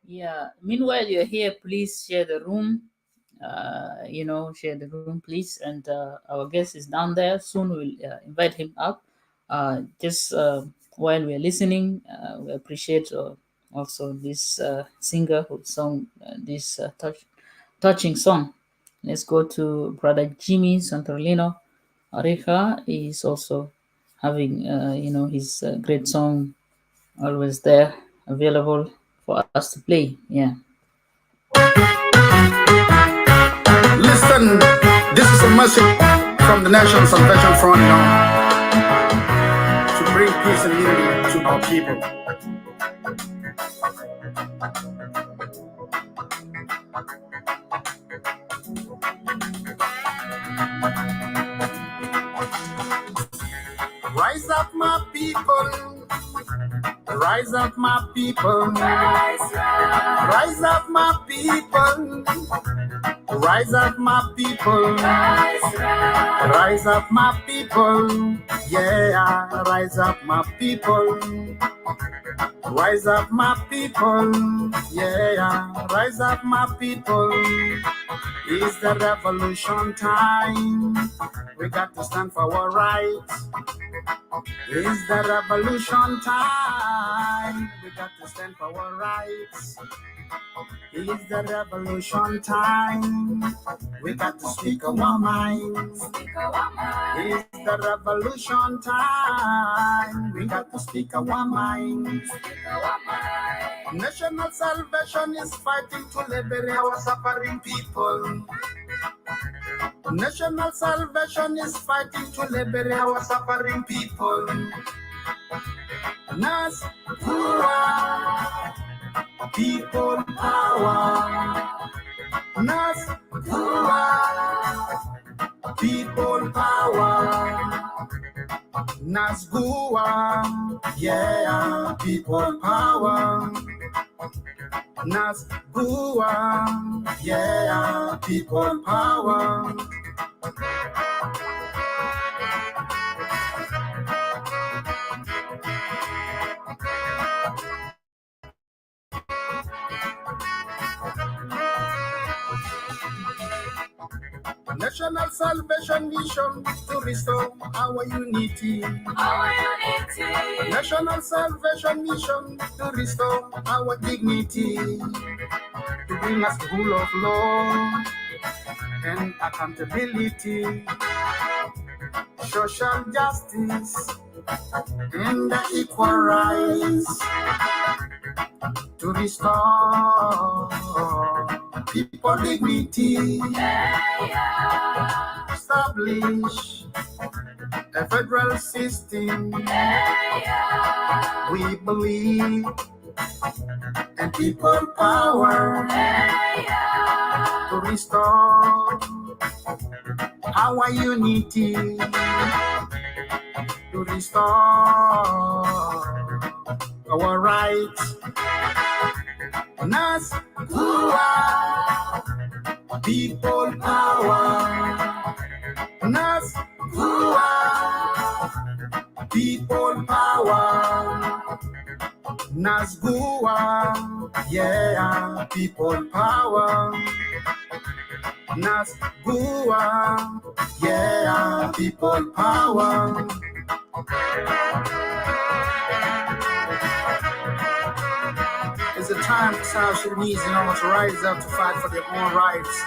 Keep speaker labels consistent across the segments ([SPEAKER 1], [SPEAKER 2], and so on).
[SPEAKER 1] Yeah. Meanwhile, you're here. Please share the room. Share the room, please. And our guest is down there. Soon we'll invite him up. Just while we're listening, we appreciate also this singer who sung this touching song. Let's go to Brother Jimmy Santorlino Areja. Is also having, his great song always there available for us to play. Yeah.
[SPEAKER 2] Listen, this is a message from the National Salvation Front to bring peace and unity to our people. Rise up, my people. Rise up, my people. Rise up, my people. Rise up, my people. Rise up, my people. Yeah, rise up, my people. Rise up, my people. Yeah, rise up, my people. It's the revolution time. We got to stand for our rights. It's the revolution time. We got to stand for our rights. It's the revolution time. We got to speak our minds. It's the revolution time. We got to speak our minds. National salvation is fighting to liberate our suffering people. National salvation is fighting to liberate our suffering people. Nas Pura, people power. Nas Pura, people power. Nas Gua, yeah, people power. Nas Gua, yeah, people power. National Salvation Mission to restore our unity. National Salvation Mission to restore our dignity. To bring us the rule of law and accountability. Social justice and the equal rights. To restore people dignity. Establish a federal system. We believe in people power to restore our unity, to restore our rights. Nas Gua, people power. Nas Gua, people power. Nas Gua, yeah, people power. Nas Gua, yeah, people power. It's a time for South Sudanese to rise up to fight for their own rights.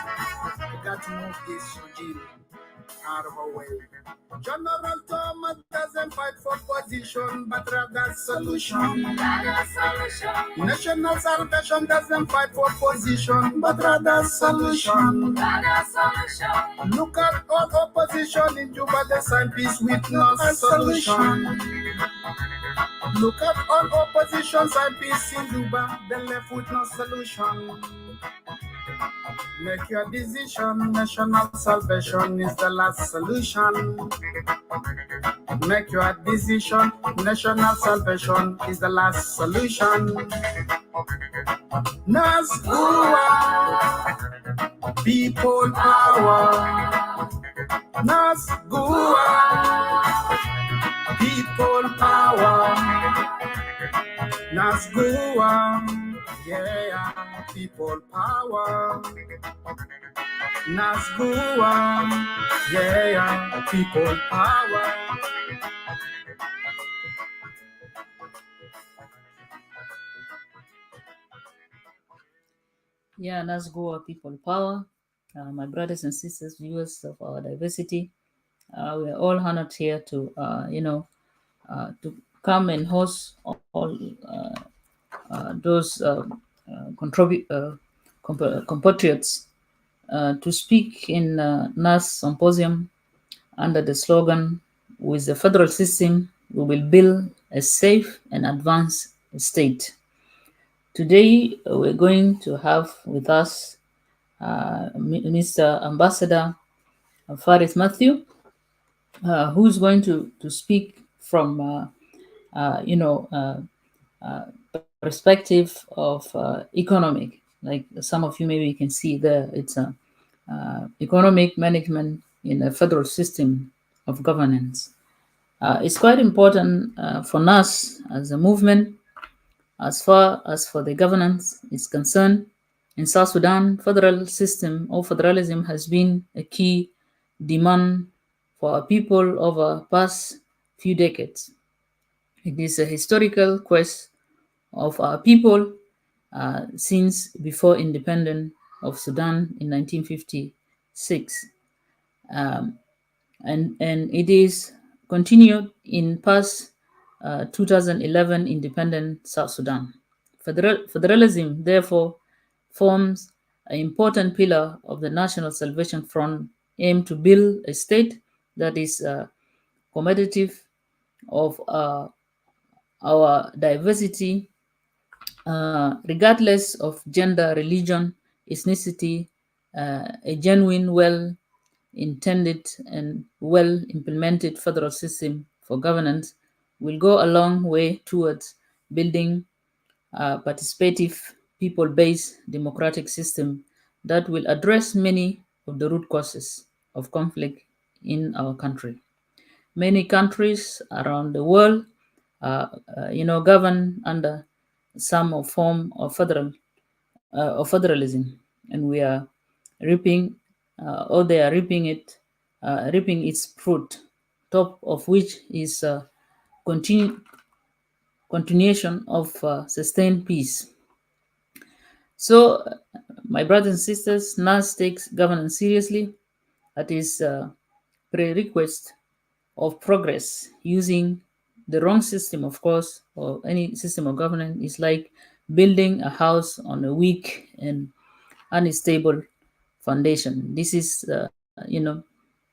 [SPEAKER 2] We got to move this regime out of our way. General Thomas doesn't fight for position, but rather solution. National Salvation doesn't fight for position, but rather solution. Look at all opposition in Juba, they sign peace with no solution. Look at all opposition sign peace in Juba, they left with no solution. Make your decision, National Salvation is the last solution. Make your decision, National Salvation is the last solution. Nas Gua, people power. Nas Gua, people power. Nasgua, yeah, people power. Nasgua, yeah, people power.
[SPEAKER 1] Yeah, let's go, people power. My brothers and sisters, viewers of our diversity, we are all honored here to, to come and host all those compatriots to speak in NAS Symposium under the slogan, "With the federal system, we will build a safe and advanced state." Today, we're going to have with us Mr. Ambassador Faris Matthew, who's going to speak from, perspective of economic. Like some of you maybe can see there, it's a economic management in a federal system of governance. It's quite important for us as a movement. As far as for the governance is concerned, in South Sudan, federal system or federalism has been a key demand for our people over past few decades. It is a historical quest of our people since before independence of Sudan in 1956. Um, and it is continued in past 2011 independent South Sudan. Federalism, therefore, forms an important pillar of the National Salvation Front aim to build a state that is competitive of our diversity, regardless of gender, religion, ethnicity. A genuine, well intended and well implemented federal system for governance will go a long way towards building a participative, people based democratic system that will address many of the root causes of conflict in our country. Many countries around the world are, govern under some form of federalism, and we are reaping, or they are reaping it, reaping its fruit. Top of which is continuation of sustained peace. So, my brothers and sisters, NAS takes governance seriously. That is prerequisite of progress. Using the wrong system, of course, or any system of governance is like building a house on a weak and unstable foundation. This is,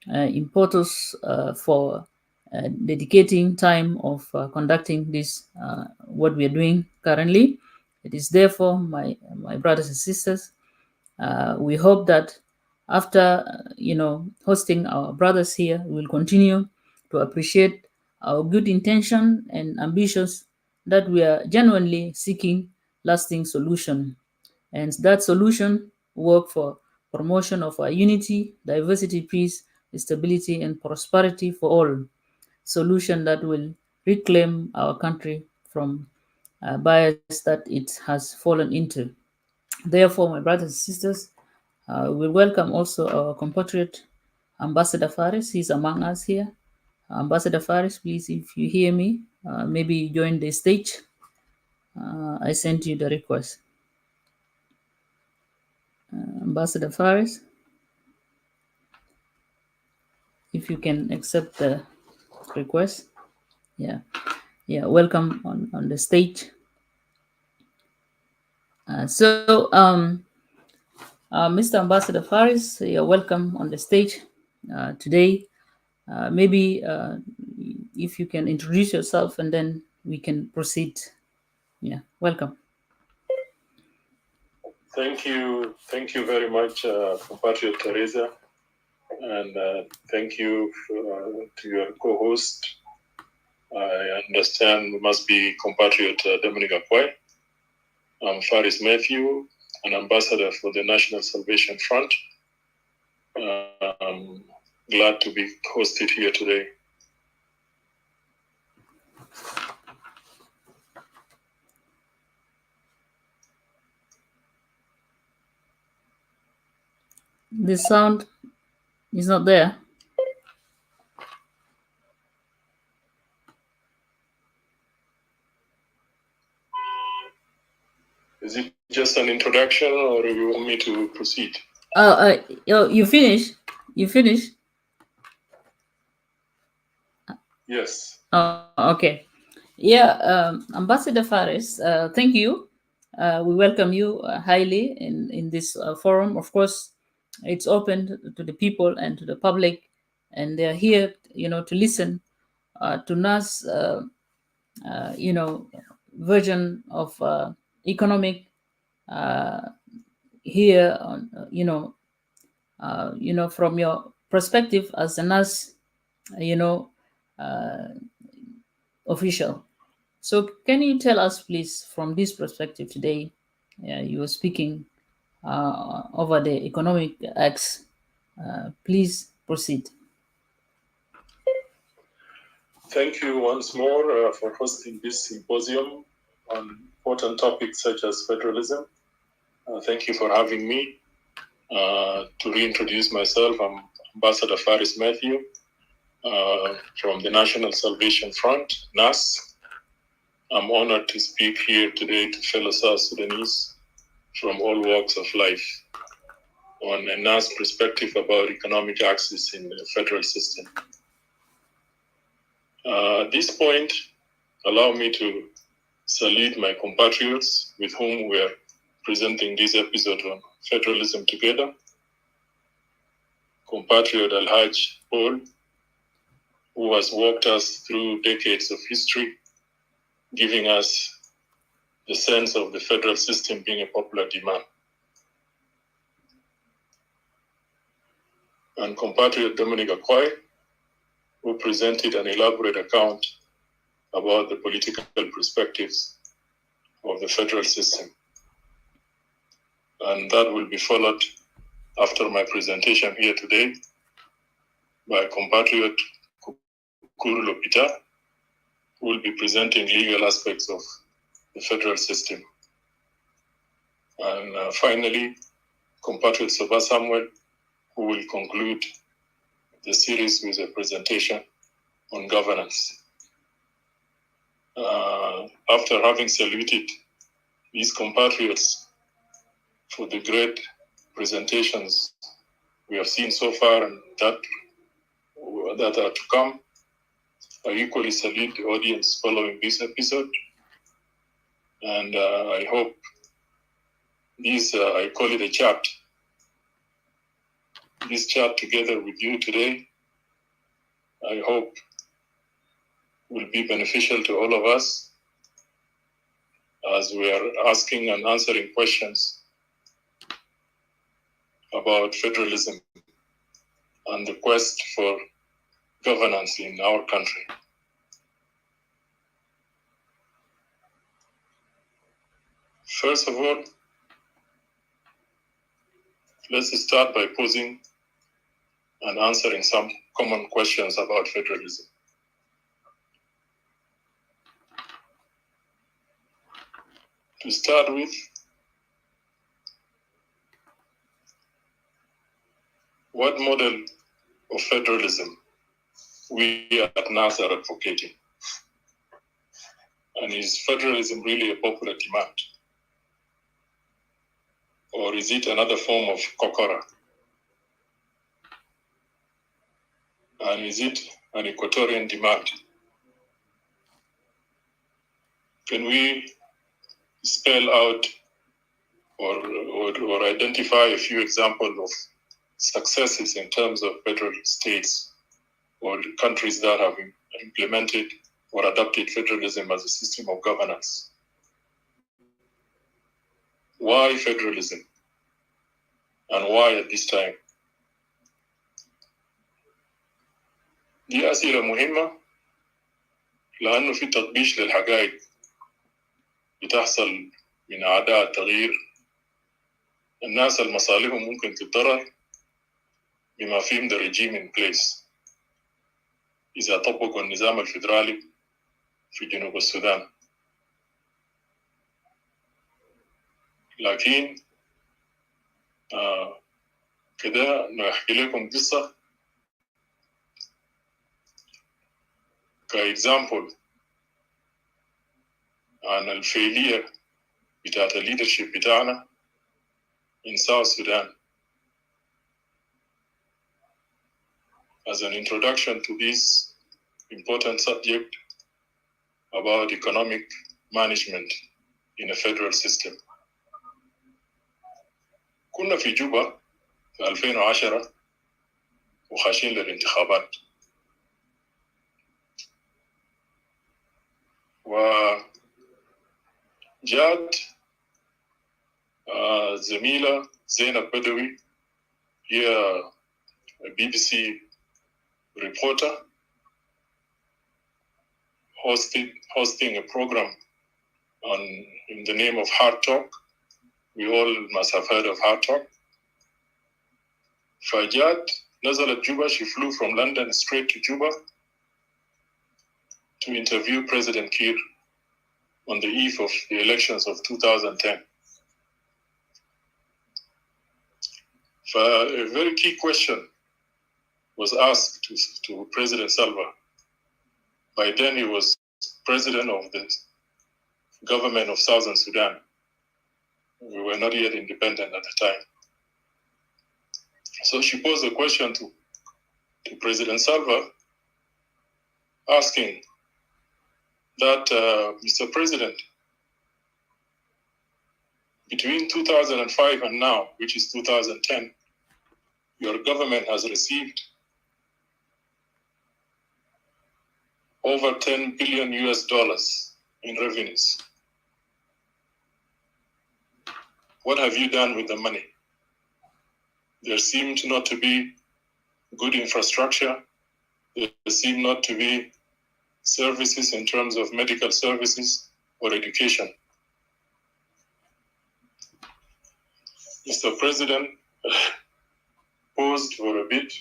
[SPEAKER 1] importance for dedicating time of conducting this, what we are doing currently. It is therefore, my brothers and sisters, we hope that after, hosting our brothers here, we will continue to appreciate our good intention and ambitions that we are genuinely seeking lasting solution, and that solution work for promotion of our unity, diversity, peace, stability, and prosperity for all. Solution that will reclaim our country from bias that it has fallen into. Therefore, my brothers and sisters, we welcome also our compatriot Ambassador Faris. He's among us here. Ambassador Faris, please, if you hear me, maybe join the stage. I sent you the request. Ambassador Faris, if you can accept the request. Yeah, yeah, welcome on the stage. Mr. Ambassador Faris, you're welcome on the stage today. Maybe if you can introduce yourself and then we can proceed. Yeah, welcome.
[SPEAKER 3] Thank you very much, Compatriot Teresa, and thank you to your co-host. I understand must be Compatriot Dominic Akwai. I'm Faris Matthew, an ambassador for the National Salvation Front. I'm glad to be hosted here today.
[SPEAKER 1] The sound is not there.
[SPEAKER 3] Is it just an introduction, or you want me to proceed?
[SPEAKER 1] You finished? You finished?
[SPEAKER 3] Yes.
[SPEAKER 1] Okay. Yeah, Ambassador Faris, thank you. We welcome you highly in this forum. Of course, it's open to the people and to the public, and they're here, to listen to NAS, version of economic here, on, from your perspective as a NAS, you know, uh, official. So, can you tell us, please, from this perspective today? You were speaking over the economic acts. Please proceed.
[SPEAKER 3] Thank you once more for hosting this symposium on important topics such as federalism. Thank you for having me. To reintroduce myself, I'm Ambassador Faris Matthew from the National Salvation Front, NAS. I'm honored to speak here today to fellow South Sudanese from all walks of life on a NAS perspective about economic access in the federal system. At this point, allow me to salute my compatriots with whom we are presenting this episode on federalism together. Compatriot Al-Haj Paul, who has walked us through decades of history, giving us the sense of the federal system being a popular demand. And compatriot Dominic Akwai, who presented an elaborate account about the political perspectives of the federal system. And that will be followed after my presentation here today by compatriot Kuru Lopita, who will be presenting legal aspects of the federal system. And finally, compatriot Soba Samuel, who will conclude the series with a presentation on governance. After having saluted these compatriots for the great presentations we have seen so far and that are to come, I equally salute the audience following this episode. And I hope this, I call it a chat. This chat together with you today, I hope will be beneficial to all of us as we are asking and answering questions about federalism and the quest for governance in our country. First of all, let's start by posing and answering some common questions about federalism. To start with, what model of federalism we at NAS are advocating? And is federalism really a popular demand? Or is it another form of kokora? And is it an equatorian demand? Can we spell out or identify a few examples of successes in terms of federal states or countries that have implemented or adopted federalism as a system of governance? Why federalism? And why at this time? دي أسئلة مهمة لأنه في تطبيش للحقائق بتحصل من أعداء التغيير. الناس المصالحهم ممكن تتضرر بما فيهم the regime in place إذا طبقوا النظام الفيدرالي في جنوب السودان. لكن كده نحكي لكم قصة كإكزامبل عن الفعالية بتاعت الليدرشيب بتاعنا in South Sudan as an introduction to this important subject about economic management in a federal system. كنا في جوبا في 2010 وخاشين للانتخابات، وجات زميلة زينب بدوي، هي BBC reporter hosting a program in the name of Hard Talk. We all must have heard of Hard Talk. فجات نزلت جوبا. She flew from London straight to Juba to interview President Kiir on the eve of the elections of 2010. A very key question was asked to President Salva. By then he was president of the government of Southern Sudan. We were not yet independent at the time. So she posed a question to President Salva, asking that, Mr. President, between 2005 and now, which is 2010, your government has received over $10 billion in revenues. What have you done with the money? There seemed not to be good infrastructure. There seemed not to be services in terms of medical services or education. Mr. President paused for a bit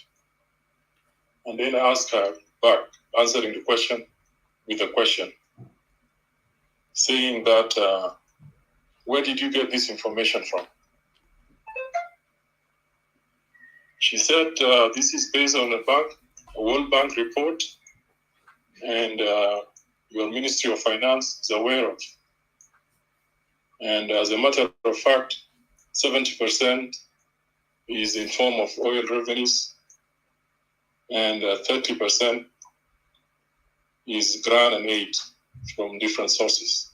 [SPEAKER 3] and then asked her back, answering the question with a question, saying that, where did you get this information from? She said, this is based on a World Bank report, and your Ministry of Finance is aware of. And as a matter of fact, 70% is in form of oil revenues, and 30% is grant and aid from different sources.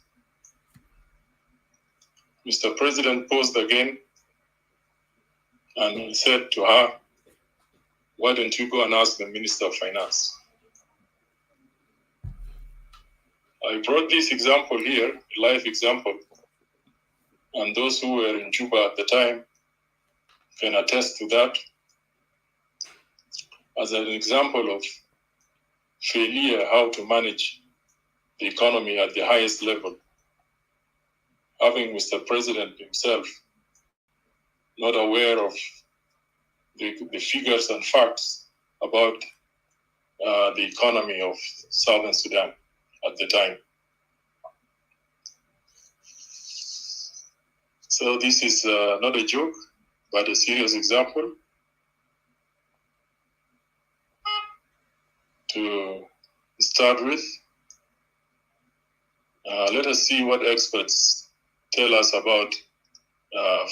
[SPEAKER 3] Mr. President paused again and said to her, why don't you go and ask the Minister of Finance? I brought this example here, a live example, and those who were in Juba at the time can attest to that as an example of failure how to manage the economy at the highest level. Having Mr. President himself not aware of the figures and facts about the economy of Southern Sudan at the time. So this is not a joke, but a serious example to start with. Let us see what experts tell us about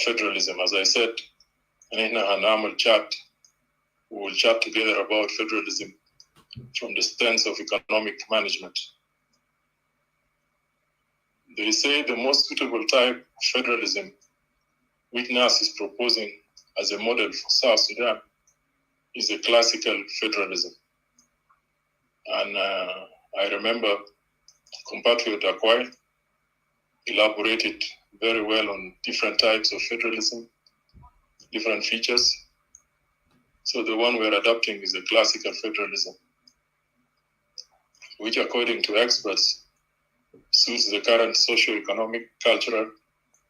[SPEAKER 3] federalism. As I said, we will chat together about federalism from the stance of economic management. They say the most suitable type of federalism which NAS is proposing as a model for South Sudan is a classical federalism. And I remember Compatriot elaborated very well on different types of federalism, different features. So the one we're adopting is a classical federalism, which according to experts suits the current socio-economic, cultural,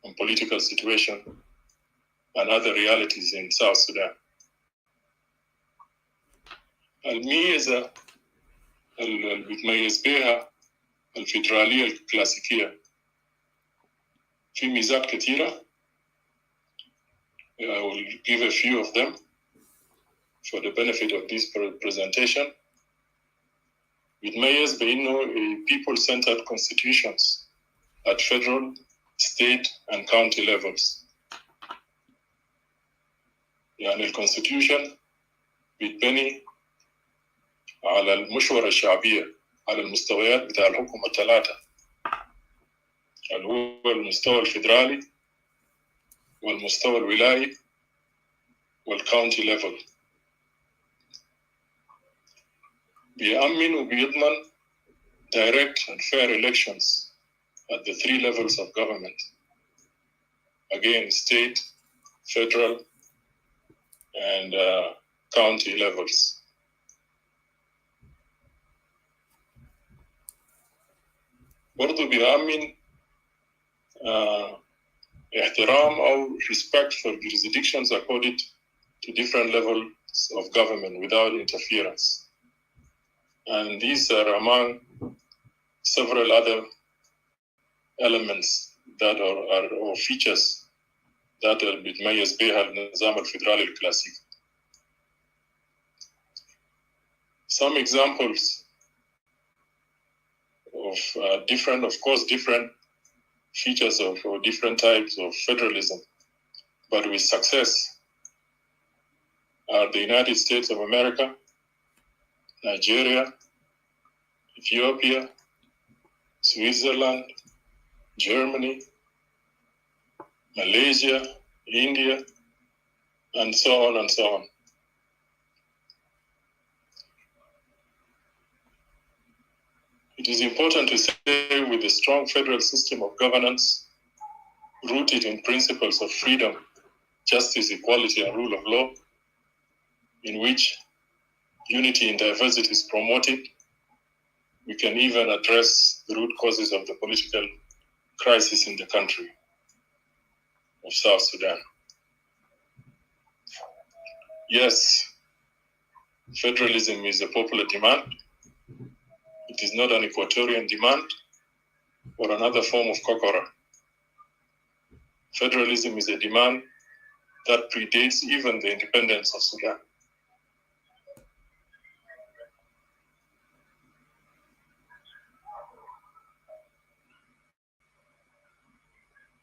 [SPEAKER 3] and political situation and other realities in South Sudan. الميزة اللي بتميز بها الفيدرالية الكلاسيكية في ميزات كثيرة. I will give a few of them. for the benefit of this presentation بيتميز بأنه people-centered constitutions at federal, state and county levels. يعني الconstitution بيتبني على المشورة الشعبية على المستويات بتاع الحكومة الثلاثة اللي هو المستوى الفيدرالي والمستوى الولائي والكاونتي ليفل. بيأمن وبيضمن direct and fair elections at the three levels of government. Again, state, federal, and county levels. برضو بيأمن احترام أو respect for jurisdictions according to different levels of government without interference. And these are among several other elements that are or features that بيتميز بها النظام الفيدرالي الكلاسيكي. Some examples of different features of or different types of federalism, but with success, are the United States of America, Nigeria, Ethiopia, Switzerland, Germany, Malaysia, India, and so on and so on. It is important to say with a strong federal system of governance rooted in principles of freedom, justice, equality, and rule of law, in which unity in diversity is promoted, we can even address the root causes of the political crisis in the country of South Sudan. Yes, federalism is a popular demand. It is not an equatorian demand or another form of kokora. Federalism is a demand that predates even the independence of Sudan.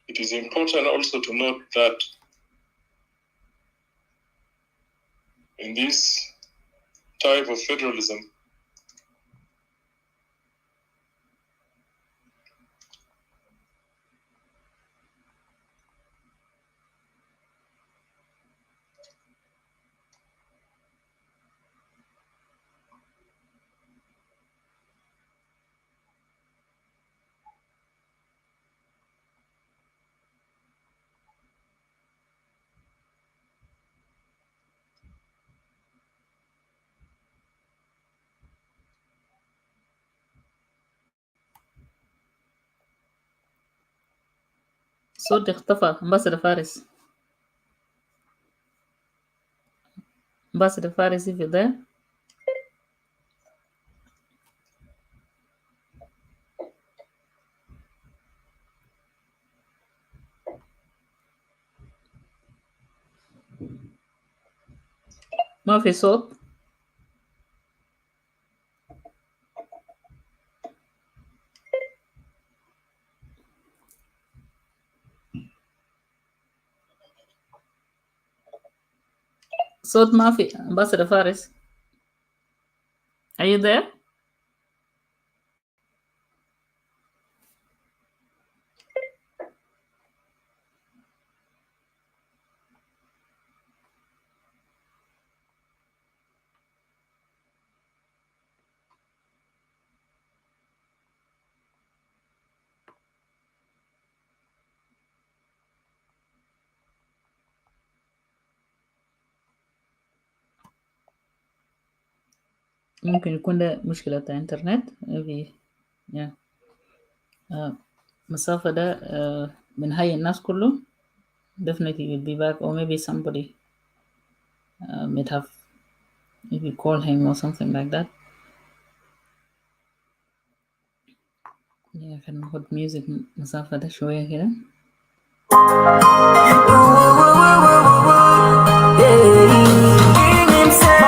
[SPEAKER 3] It is important also to note that in this type of federalism,
[SPEAKER 1] صوت اختفى. Ambassador Faris. Ambassador Faris, if you're there. ما في صوت. صوت ما في. Ambassador Faris, are you there? ممكن يكون ده مشكلة إنترنت. maybe yeah. مسافة ده من هاي الناس كله. Definitely will be back, or maybe somebody might have maybe call him or something like that. Yeah, can put music مسافة ده شوية كده.
[SPEAKER 2] King himself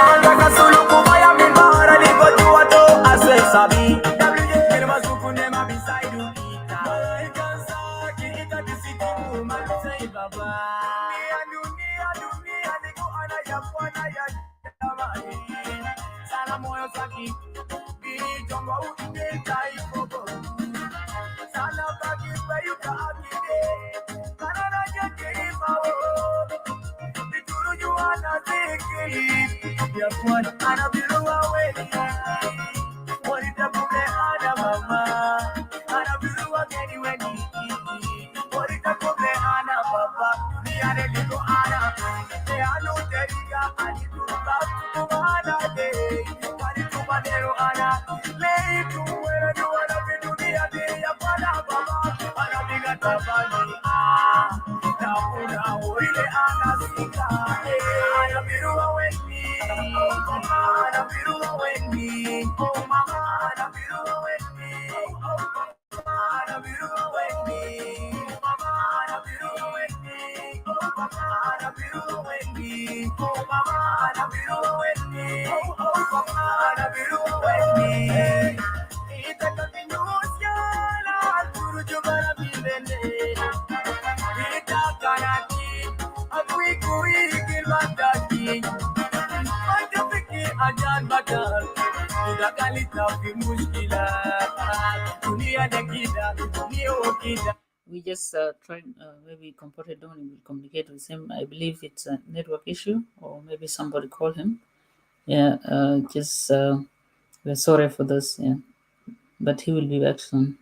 [SPEAKER 1] We just tried, maybe Compatriot don't will communicate with him. I believe it's a network issue, or maybe somebody called him. Yeah, we're sorry for this. Yeah, but he will be back soon.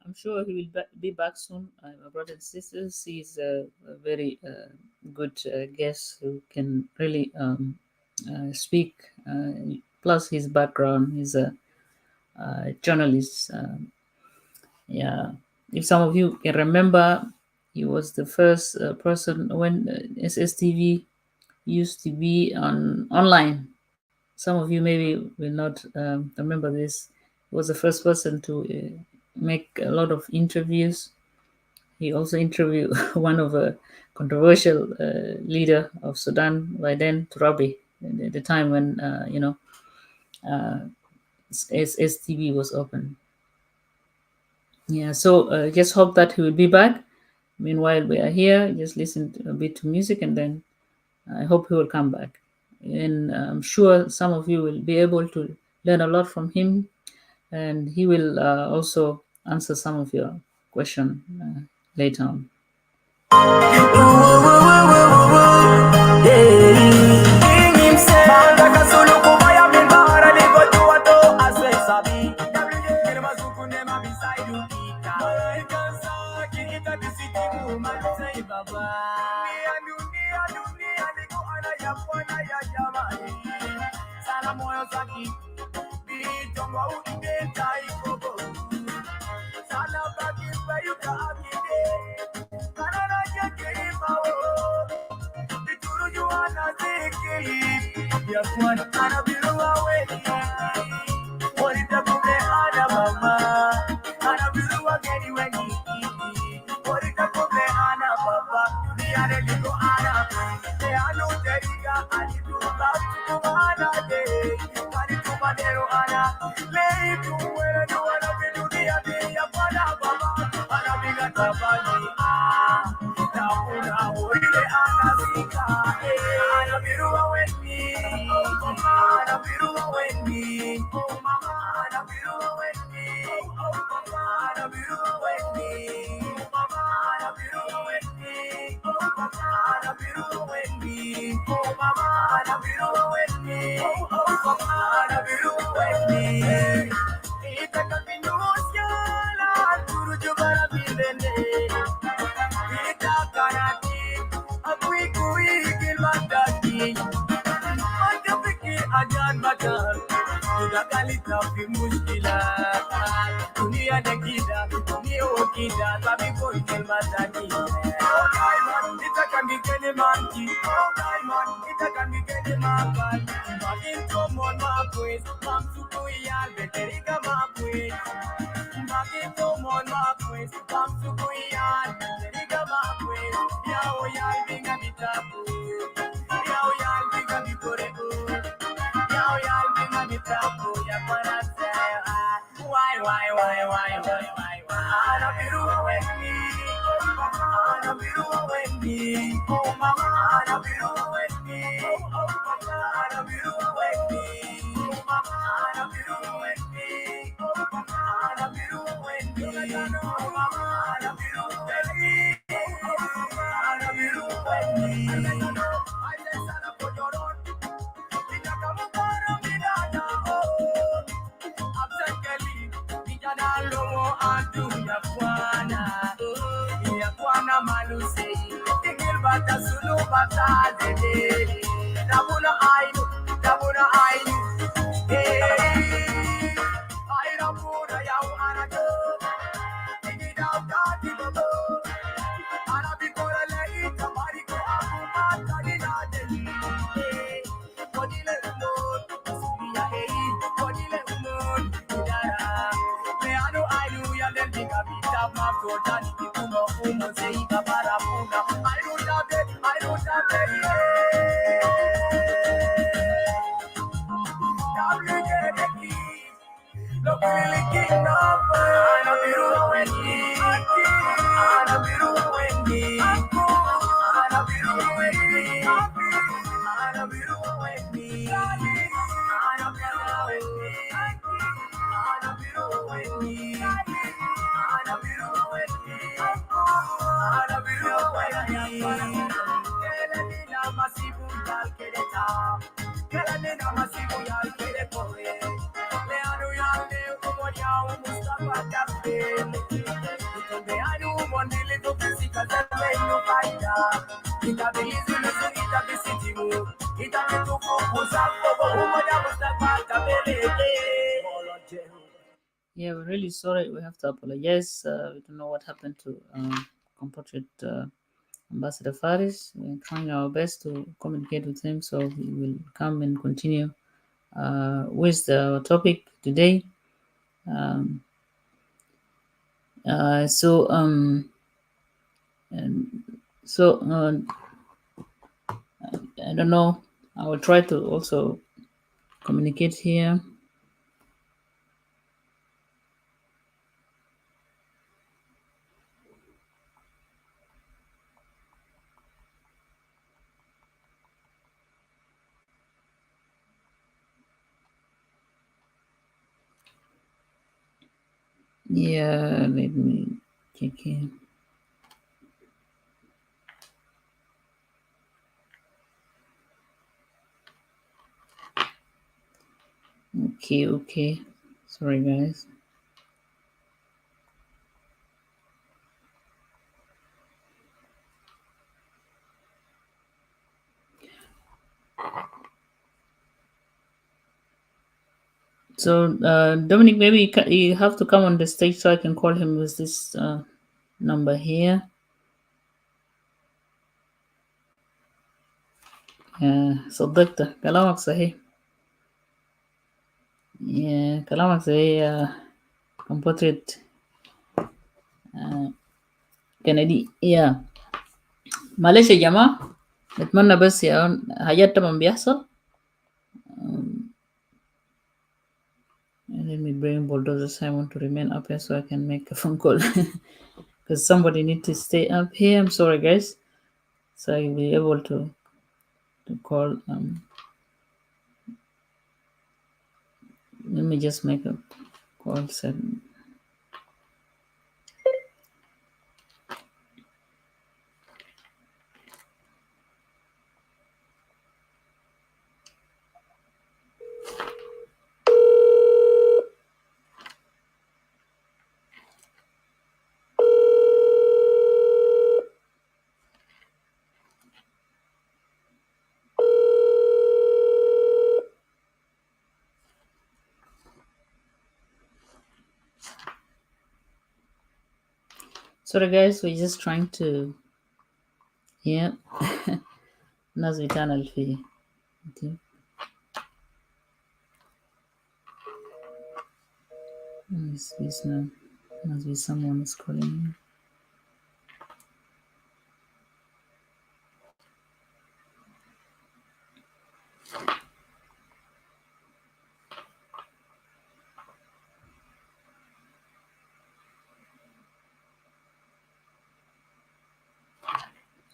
[SPEAKER 1] I'm sure he will be back soon. My brothers and sisters, he's a very good guest who can really speak. Plus, his background, he's a journalist. Yeah, if some of you can remember, he was the first person when SSTV used to be on online. Some of you maybe will not remember this. He was the first person to make a lot of interviews. He also interviewed one of a controversial leader of Sudan by then, Turabi, at the time when STV was open. Yeah, so just hope that he will be back. Meanwhile, we are here. Just listen a bit to music, and then I hope he will come back. And I'm sure some of you will be able to learn a lot from him, and he will also answer some of your question later on.
[SPEAKER 2] Nakalita fi mushkila dunia nakida dunia wakida tabibo ikel mataki oh diamond itakambikeni manki oh diamond itakambikeni mapal maginto mon mapwes mamsuku ya beteriga mapwes maginto mon mapwes mamsuku ya beteriga mapwes yao ya binga bitabu yao ya binga bitore yao ya binga bitabu ya kwanase why ana biruwa weni ana biruwa weni oh mama ana biruwa weni ana biruwa weni oh mama ana biruwa weni ana biruwa weni oh mama ana biruwa weni ana biruwa weni I just ana pojoron nitakamukoro midana oh Absakali, Mijadalo, Adu, Yakwana, Malusei, Gilbata, Sulu, Bata, Dabuna, Dabuna, I don't put a young Anado, it out, Dadi, Arabicora, Tamari, Kodile umon, Suria Kodile umon, Idara. Leano ayu ya lendiga bita mafro dani kikumo umo zeika barafuna. I don't have it. Look really king of Ana Biruwa Wendy. Ana Biruwa Wendy. Ana Biruwa Wendy. Ana Biruwa Wendy. Ana Biruwa Wendy. Ana Biruwa Wendy. Ana Biruwa Wendy. Ana Biruwa Wendy. Kelenina masibu yal kedeta. Kelenina masibu yal kedepoe. Leanu yale umoja Mustafa Kabe. Itobeanu mondili to fisika zenu faida. Itabelizi nusu itabisitimu. Itabetufu kuzakobo umoja Mustafa Kabe.
[SPEAKER 1] Yeah, we're really sorry. We have to apologize. We don't know what happened to compatriot Ambassador Faris. We're trying our best to communicate with him, so he will come and continue with the topic today. Um, uh, so, um, and so I don't know. I will try to also communicate here. Yeah, let me check here. Okay. Sorry, guys. So, Dominic, maybe you have to come on the stage so I can call him with this number here. صدقت كلامك صحيح. كلامك صحيح compatriot كندي. معلش يا جماعة، نتمنى بس يا حاجات طبعا بيحصل. Let me bring bulldozers. I want to remain up here so I can make a phone call because somebody need to stay up here. I'm sorry, guys. So I'll be able to call. Let me just make a call setting. Sorry guys, we're just trying to الناس بتاعنا اللي في must be someone is calling.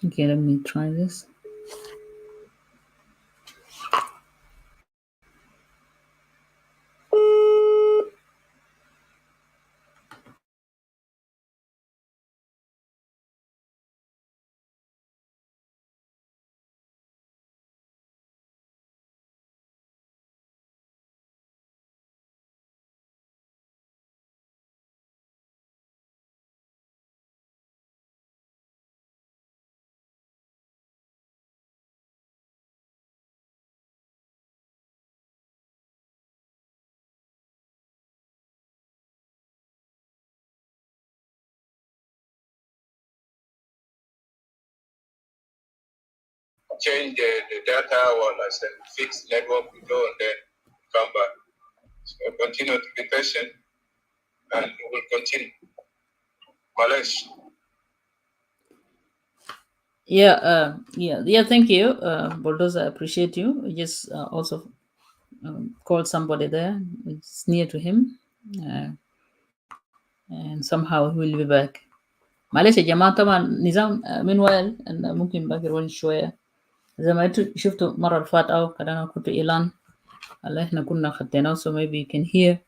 [SPEAKER 1] Okay, let me try this.
[SPEAKER 2] Change the data or as a fixed network we go and then come back. So continue to be patient and we will continue. Malesh.
[SPEAKER 1] Thank you, Bulldozer. I appreciate you. I just also called somebody there. It's near to him, and somehow he will be back. معلش يا جماعة طبعا نظام meanwhile أن ممكن باقي روين شوية زي ما انتوا شفتوا مرة اللي فات أو كده كنت إعلان اللي إحنا كنا خديناه, so maybe you can hear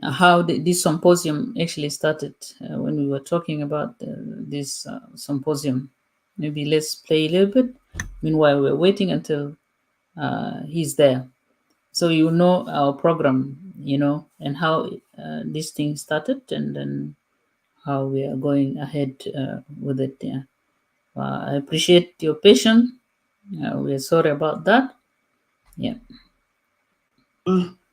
[SPEAKER 1] how this symposium actually started when we were talking about this symposium. Maybe let's play a little bit. Meanwhile, we're waiting until he's there. So you know our program, and how this thing started and then how we are going ahead with it. Yeah. I appreciate your patience. We're sorry about that. Yeah.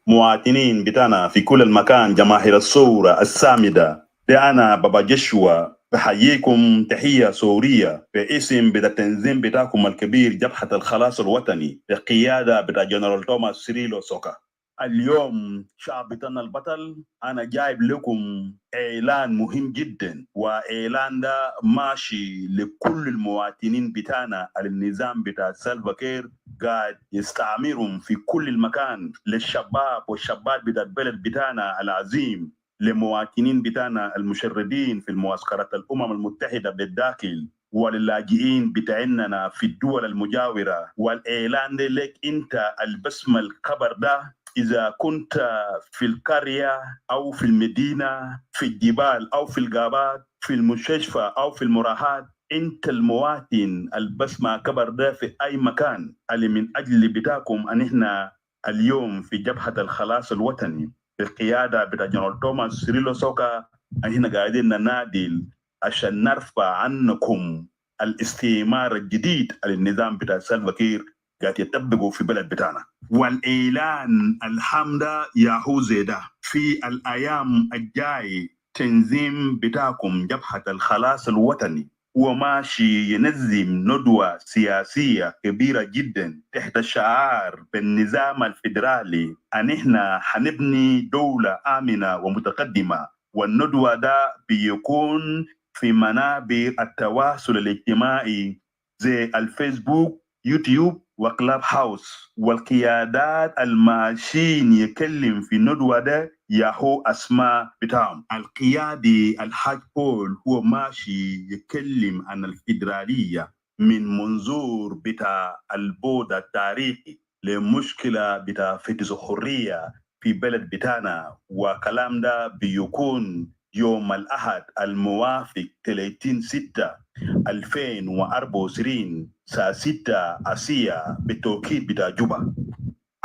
[SPEAKER 4] مواطنين بتاعنا في كل المكان، جماهير الثورة السامدة، ده أنا بابا جشوا بحييكم تحية سورية باسم بتاع التنظيم بتاعكم الكبير جبهة الخلاص الوطني بقيادة بتاع جنرال توماس سيريلو سوكا. اليوم شعب بتاعنا البطل أنا جايب لكم إعلان مهم جدا، وإعلان ده ماشي لكل المواطنين بتاعنا. النظام بتاع سلفا كير قاعد يستعمرهم في كل المكان للشباب والشابات بتاع البلد بتاعنا العظيم، لمواطنين بتاعنا المشردين في المعسكرات الأمم المتحدة بالداخل واللاجئين بتاعنا في الدول المجاورة. والإعلان ده لك أنت البسمة الخبر ده، إذا كنت في القرية أو في المدينة، في الجبال أو في الغابات، في المستشفى أو في المراحات، أنت المواطن البسمة كبر ده في أي مكان. اللي من أجل بتاعكم أن إحنا اليوم في جبهة الخلاص الوطني بالقيادة بتاع جنرال توماس سيريلو سوكا، أن إحنا قاعدين ننادل عشان نرفع عنكم الاستعمار الجديد النظام بتاع سلفا كير قاعد يطبقوا في بلد بتاعنا. والإعلان الحمد ياهو زيدا في الأيام الجاي تنظيم بتاعكم جبهة الخلاص الوطني وماشي ينظم ندوة سياسية كبيرة جدا تحت شعار بالنظام الفيدرالي أن إحنا حنبني دولة آمنة ومتقدمة. والندوة ده بيكون في منابر التواصل الاجتماعي زي الفيسبوك، يوتيوب وكلاب هاوس. والقيادات الماشيين يكلم في الندوة ده ياهو أسماء بتاعهم. القيادي الحاج بول هو ماشي يكلم عن الفيدرالية من منظور بتاع البعد التاريخي لمشكلة بتاع فتش الحرية في بلد بتاعنا. وكلام ده بيكون يوم الأحد الموافق 30/6/2024 الساعة 6 آسيا بالتوقيت بتاع جوبا.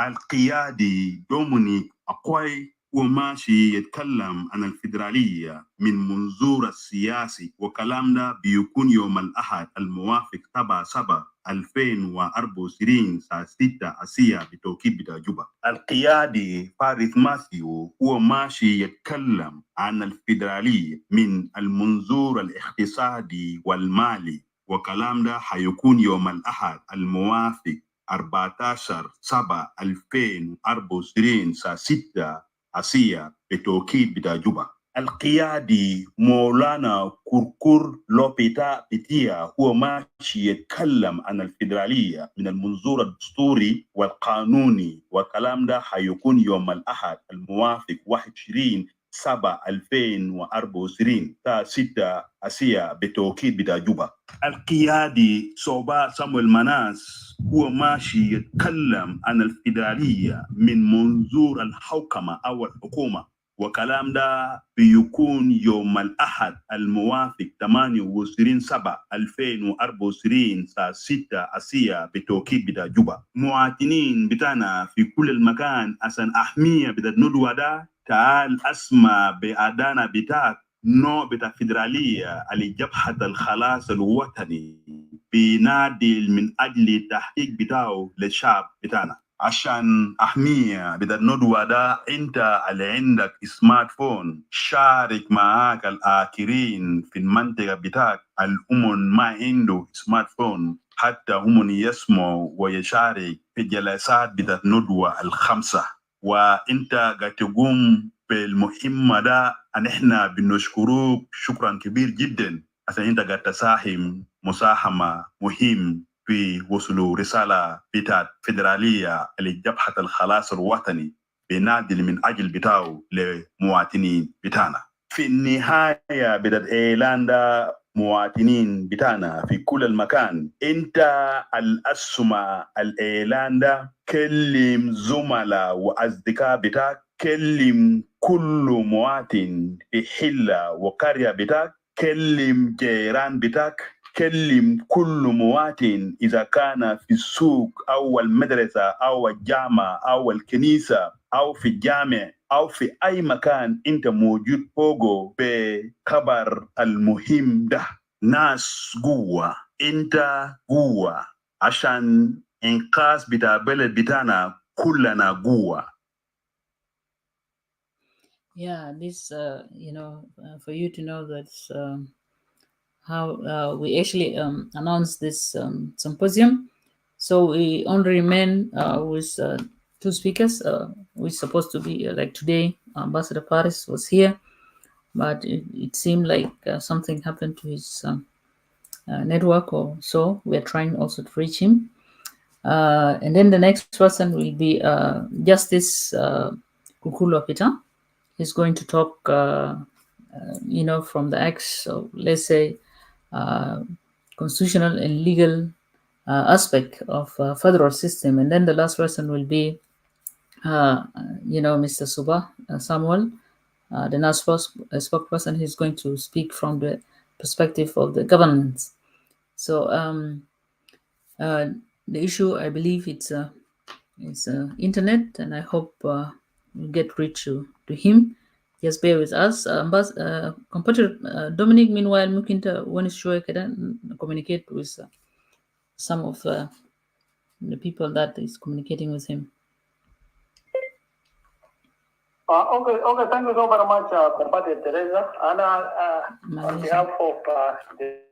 [SPEAKER 4] القيادي دومينيك أقوي وماشي يتكلم عن الفيدرالية من منظور السياسي، وكلام ده بيكون يوم الأحد الموافق 7/7 2024 saa 6 أسيا بتوقيت بتاع جوبا. القيادي فارس ماثيو هو ماشي يتكلم عن الفيدرالية من المنظور الاقتصادي والمالي، وكلام ده حيكون يوم الأحد الموافق 14/7/2024 saa 6 أسيا بتوقيت بتاع جوبا. القيادي مولانا كركر لوبيتا بيتيا هو ماشي يتكلم عن الفيدرالية من المنظور الدستوري والقانوني، وكلام ده حيكون يوم الأحد الموافق 21/7/2024 saa 6 أسيا بتوقيت بتاع جوبا. القيادي صوبا سامويل مناس هو ماشي يتكلم عن الفيدرالية من منظور الحوكمة أو الحكومة، وكلام ده بيكون يوم الأحد الموافق 28/7/2024 saa 6 أسيا بتوقيت بتاع جوبا. مواطنين بتاعنا في كل المكان عشان أحمية بتاع ندوة ده، تعال أسمع بأدانا بتاعك نوع بتاع فيدرالية لجبهة الخلاص الوطني بينادي من أجل تحقيق بتاعه للشعب بتاعنا. عشان أحمية بدأ الندوة ده، أنت اللي عندك سمارت فون شارك معاك الآخرين في المنطقة بتاعك الأمم ما عنده سمارت فون، حتى هم يسمعوا ويشارك في جلسات بدأ الندوة الخمسة. وأنت قاعد تقوم بالمهمة ده، أن إحنا بنشكروك شكرا كبير جدا عشان أنت قاعد تساهم مساهمة مهم في وصول رسالة بتاعت فيدرالية لجبهة الخلاص الوطني بنادي من أجل بتاعه لمواطنين بتاعنا. في النهاية بدأت إعلان ده مواطنين بتاعنا في كل المكان، أنت الأسمى الإعلان ده، كلم زملاء وأصدقاء بتاعك، كلم كل مواطن في حلة وقرية بتاعك، كلم جيران بتاعك، كلم كل مواطن إذا كان في السوق أو المدرسة أو الجامعة أو الكنيسة أو في الجامع أو في أي مكان أنت موجود فوقه بخبر المهم ده. ناس قوة، أنت قوة، عشان إنقاذ بتاع بلد بتاعنا كلنا قوة.
[SPEAKER 1] Yeah, this, for you to know that how we actually announced this symposium. So we only remain with two speakers. We're supposed to be like today, Ambassador Paris was here, but it seemed like something happened to his network or so. We're trying also to reach him. And then the next person will be Justice Kukulu Peter. He's going to talk, from the acts, so let's say, constitutional and legal aspect of federal system. And then the last person will be, Mr. Suba Samuel, the now spokesperson. He's going to speak from the perspective of the governance. So the issue, I believe, it's internet, and I hope we'll get reach to him. Just bear with us. Compatriot Dominic, meanwhile, mungkin when is sure can communicate with some of the people that is communicating with him.
[SPEAKER 2] Okay, thank you so very much, Compatriot Teresa. And on behalf of the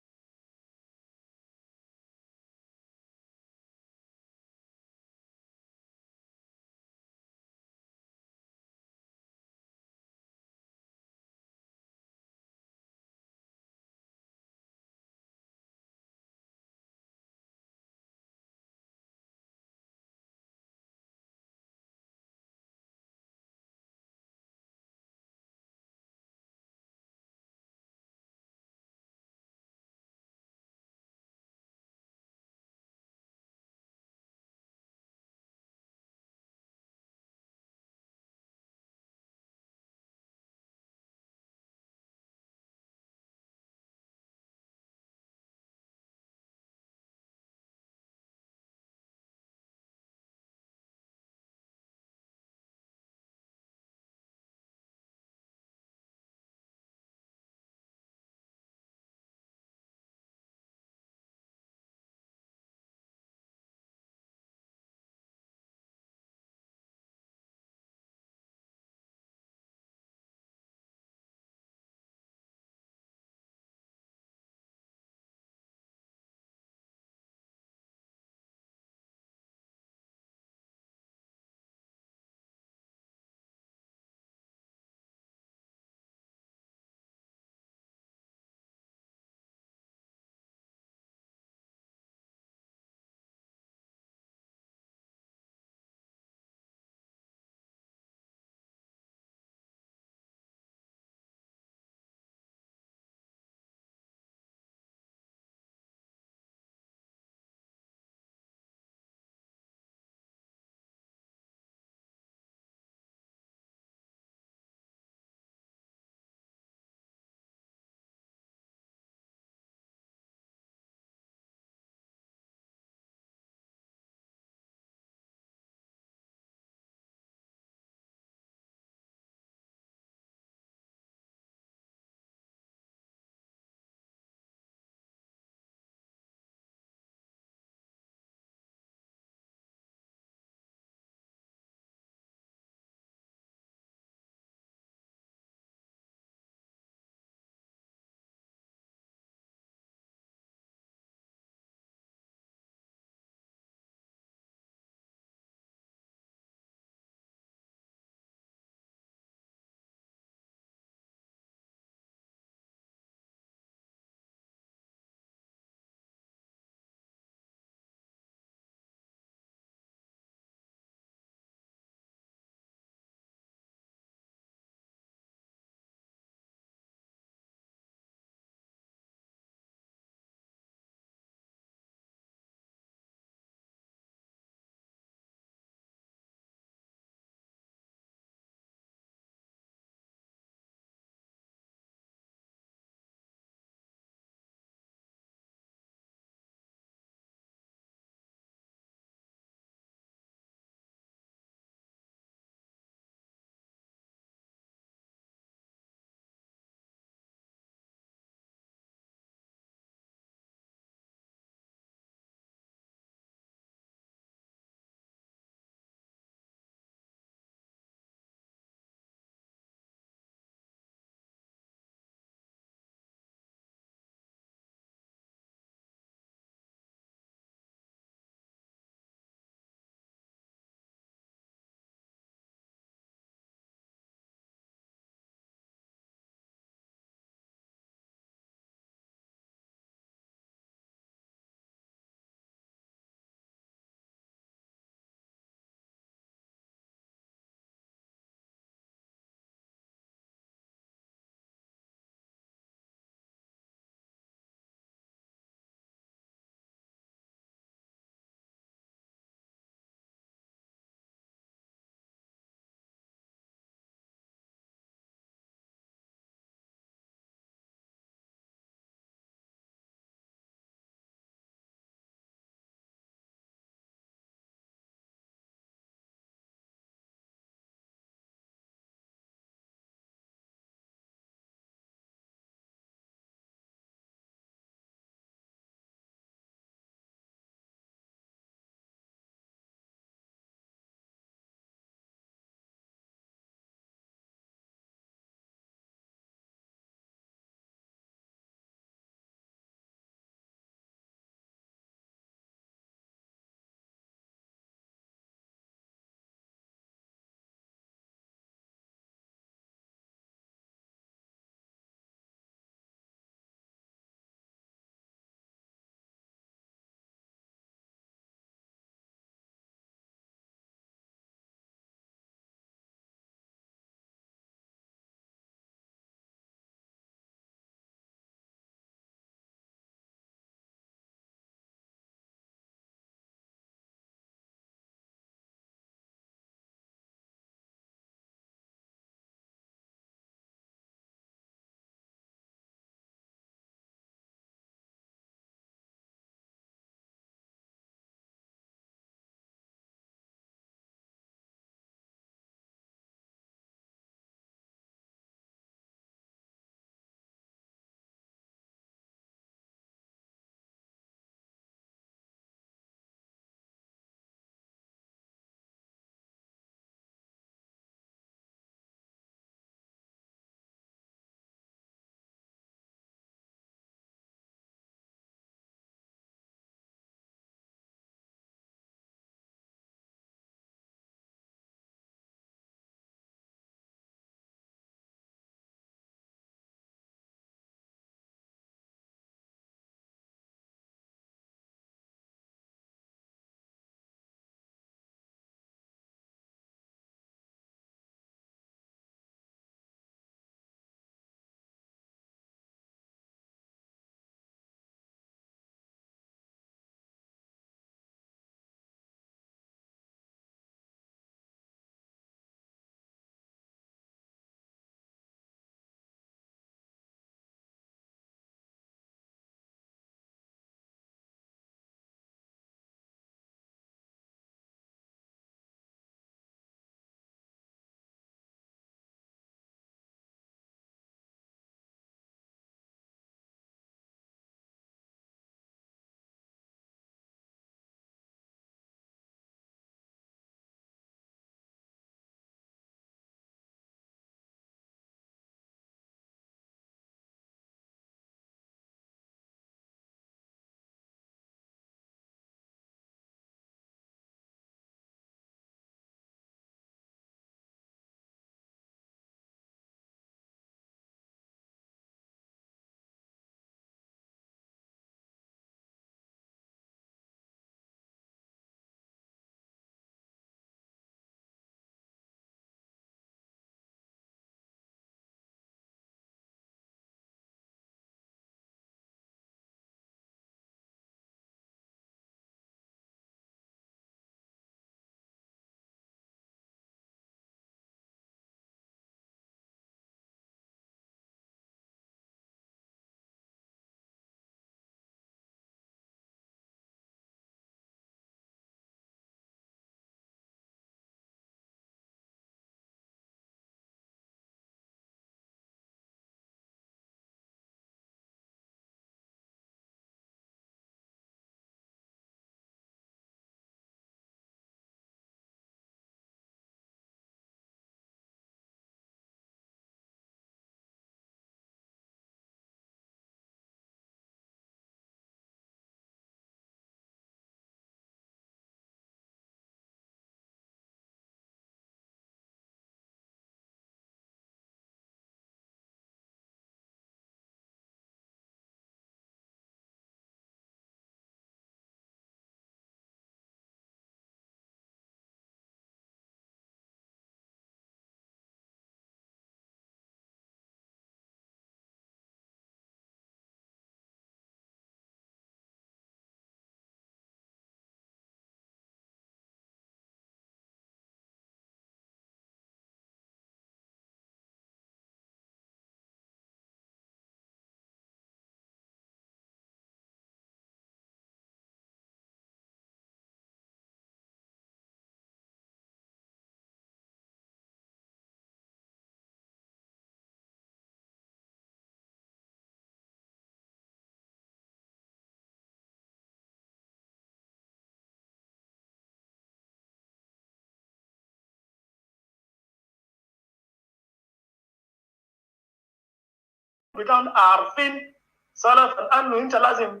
[SPEAKER 5] بتاعهم عارفين سلفا انه انت لازم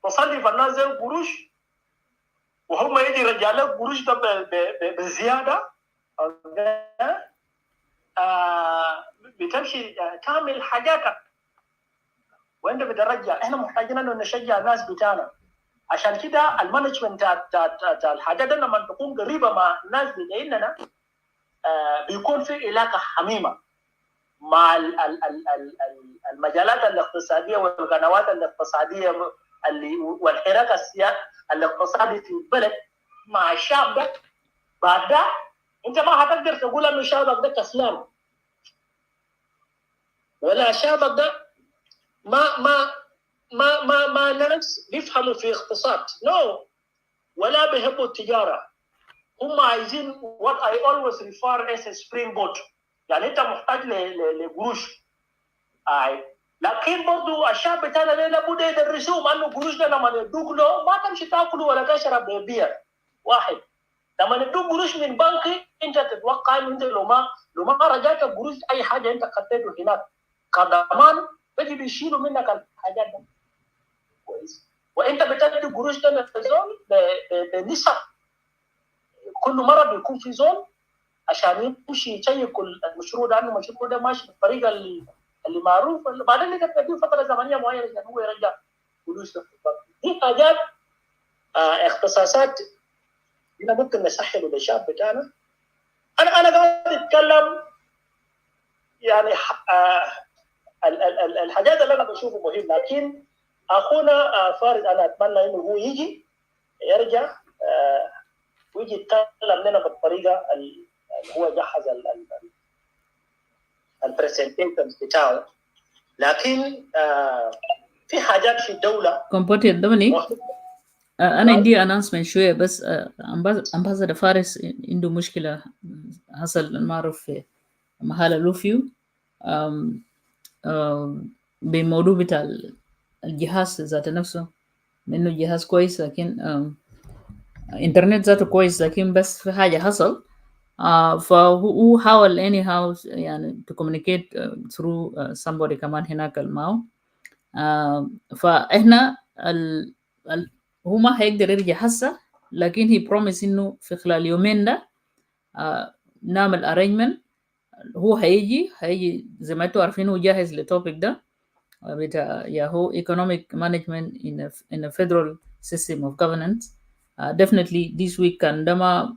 [SPEAKER 5] تصلي في الناس زي القروش، وهم يجي يرجع لك قروش ده بزياده. بتمشي تعمل حاجاتك وانت بترجع. احنا محتاجين انه نشجع الناس بتاعنا. عشان كده المانجمنت بتاع الحاجات دي لما تكون قريبه مع الناس لاننا بيكون في علاقه حميمه مع المجالات الاقتصاديه والقنوات الاقتصاديه والحراك الاقتصادي في البلد مع الشعب ده. بعد ده انت ما هتقدر تقول انه شعبك ده كسلان، ولا شعبك ده ما ناس بيفهموا في اقتصاد، ولا بيحبوا التجاره. هم عايزين what I always refer as a springboard. يعني انت محتاج لقروش. لكن برضو الشعب بتاعنا لابد يدرسوهم انه قروش ده لما يدوك له ما تمشي تاكل ولا تشرب بير واحد. لما يدوك قروش من بنك انت تتوقع انه انت لو ما رجعت القروش اي حاجه انت خدته هناك كضمان بيجي بيشيلوا منك الحاجات دي. كويس. وانت بتدي قروش ده للزول بنسب. كل مره بيكون في زول عشان يمشي يشيك المشروع ده انه المشروع ده ماشي بالطريقه اللي معروف، بعدين انت بتديه فتره زمنيه معينه عشان هو يرجع فلوس. دي حاجات اختصاصات هنا ممكن نسهله للشعب بتاعنا. انا قاعد اتكلم يعني الحاجات اللي انا بشوفه مهم، لكن اخونا فارس انا اتمنى انه هو يجي يرجع ويجي يتكلم لنا بالطريقه اللي هو جهز البرزنتيشنز بتاعه. لكن في حاجات في الدوله
[SPEAKER 1] Compatriot دومينيك، انا عندي اناونسمنت شويه بس. امباسادور فارس عنده مشكله حصل ما اعرف في محل لوفيو بموضوع بتاع الجهاز ذات نفسه، منه جهاز كويس لكن انترنت ذاته كويس، لكن بس في حاجه حصل. فهو حاول anyhow يعني to communicate through somebody كمان هناك الماو. فاحنا هو ما هيقدر يرجع هسه، لكن هي بروميس انه في خلال يومين ده نعمل arrangement. هو هيجي زي ما انتوا عارفين هو جاهز للتوبيك ده بتاع ياهو economic management in a federal system of governance. Definitely this week كان دما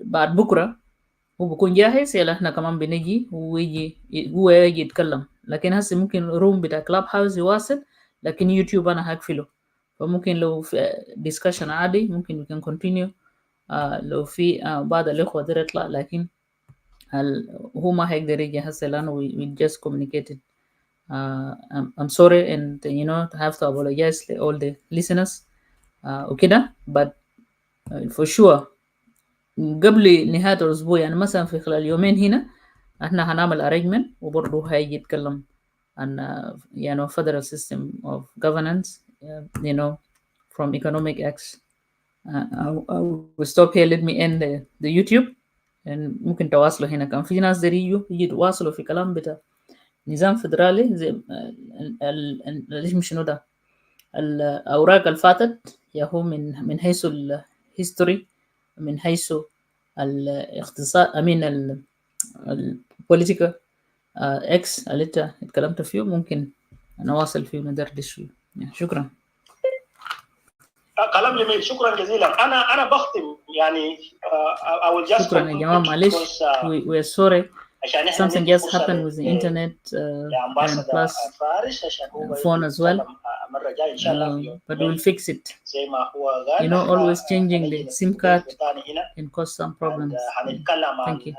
[SPEAKER 1] بعد بكره هو بكون جاهز. يلا احنا كمان بنجي هو يجي يتكلم. لكن هسه ممكن روم بتاع كلاب هاوس يواصل، لكن يوتيوب انا هقفله. فممكن لو في discussion عادي ممكن we can continue. لو في بعض الاخوه دي يطلع، لكن هو ما هيقدر يجي هسه لانه we just communicated. I'm sorry and to have to apologize to all the listeners وكده. but for sure قبل نهاية الأسبوع يعني مثلا في خلال يومين هنا احنا هنعمل arrangement، وبرضه هيجي يتكلم عن federal system of governance from economic acts. I will stop here. Let me end the YouTube. ممكن تواصلوا هنا. كان في ناس يجي يتواصلوا في كلام بتاع نظام فدرالي زي مش شنو ده الأوراق اللي فاتت ياهو من حيث الهيستوري، من حيث الاقتصاد البوليتيكا اكس اللي انت اتكلمت فيه. ممكن نواصل فيه وندردش فيه. شكرا.
[SPEAKER 5] كلام جميل، شكرا جزيلا. انا بختم يعني
[SPEAKER 1] شكرا يا جماعه. معلش we are sorry something just happened with the internet and plus phone as well, but we'll fix it. Always changing the SIM card can cause some problems. Thank you.